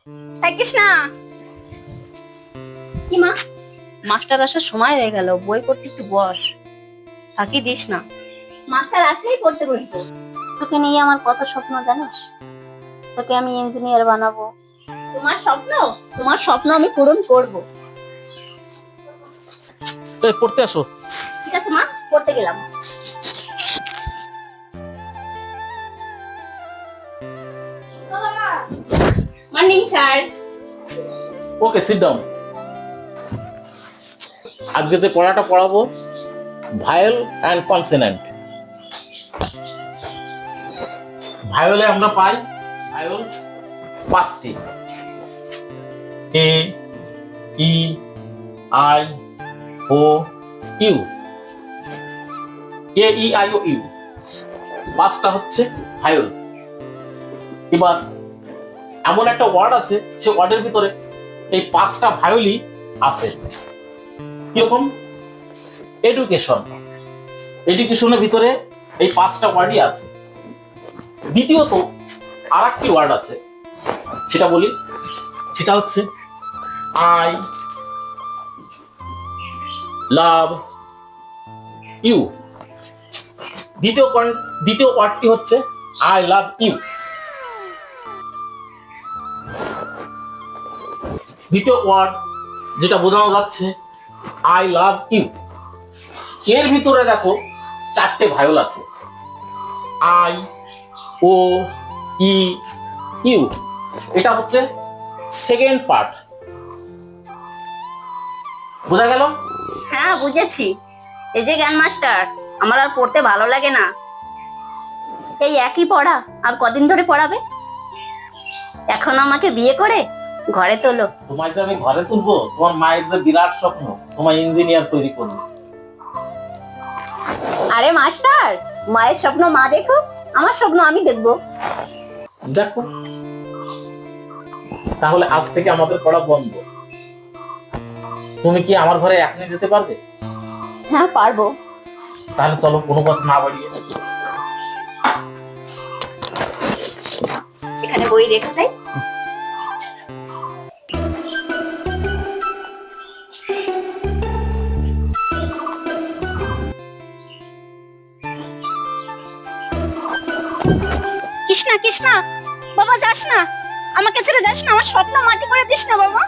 থাকিস না। কি মা, মাস্টার আসার সময় হয়ে গেল, বই পড়তে একটু বস। ফাঁকি দিস না, মাস্টার আসলেই পড়তে বসবো। তোকে নিয়ে আমার কত স্বপ্ন জানিস, তোকে আমি ইঞ্জিনিয়ার বানাবো। তোমার স্বপ্ন, তোমার স্বপ্ন আমি পূরণ করব। এই পড়তে আসো। ঠিক আছে মা, পড়তে গেলাম। Morning sir. Okay, sit down. আজকে যে পড়াটা পড়াবো, ভায়েল অ্যান্ড কনসোনেন্ট। ভায়োলে আমরা পাই ভায়োল পাঁচটি: A, E, I, O, U. A, E, I, O, U পাঁচটা হচ্ছে ভায়োল। এবার এমন একটা ওয়ার্ড আছে, সে ওয়ার্ডের ভিতরে এই পাঁচটা ভায়োলই আছে। কিরকম? এডুকেশন। এডুকেশনের ভিতরে এই পাঁচটা ওয়ার্ডই আছে। দ্বিতীয়ত আর একটি ওয়ার্ড আছে, সেটা বলি। সেটা হচ্ছে আই লাভ ইউ। দ্বিতীয় ওয়ার্ডটি হচ্ছে আই লাভ ইউ। দ্বিতীয় ওয়ার্ড যেটা বোঝানো যাচ্ছে আই লাভ ইউ, এর ভিতরে দেখো চারটে ভায়োল আছে: আই, ও, ই, ইউ। এটা হচ্ছে সেকেন্ড পার্ট। বোঝা গেল? হ্যাঁ বুঝেছি। এই যে জ্ঞান মাস্টার, আমার আর পড়তে ভালো লাগে না। এই একই পড়া আর কদিন ধরে পড়াবে? এখন আমাকে বিয়ে করে ঘরে তোলো। তোমায় যে আমি ঘরে তুলবো, তোমার মায়ের যে বিরাট স্বপ্ন, তোমার ইঞ্জিনিয়ার তৈরি করবো। আরে মাস্টার, মায়ের স্বপ্ন মা দেখুক, আমার স্বপ্ন আমি দেখবো। দেখো, তাহলে আজ থেকে আমাদের পড়া বন্ধ। তুমি কি আমার ঘরে এখনই যেতে পারবে? হ্যাঁ পারবো। তাহলে চলো, কোনো কথা না বাড়িয়ে এখানে বই রেখে যাই। কৃষ্ণা কৃষ্ণা, বাবা যাস না, আমাকে ছেড়ে যাস না, আমার স্বপ্ন মাটি করে দিস না বাবা।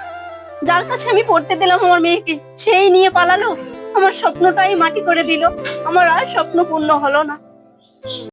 যার কাছে আমি পড়তে দিলাম আমার মেয়েকে, সেই নিয়ে পালালো, আমার স্বপ্নটাই মাটি করে দিল। আমার আর স্বপ্ন পূর্ণ হলো না।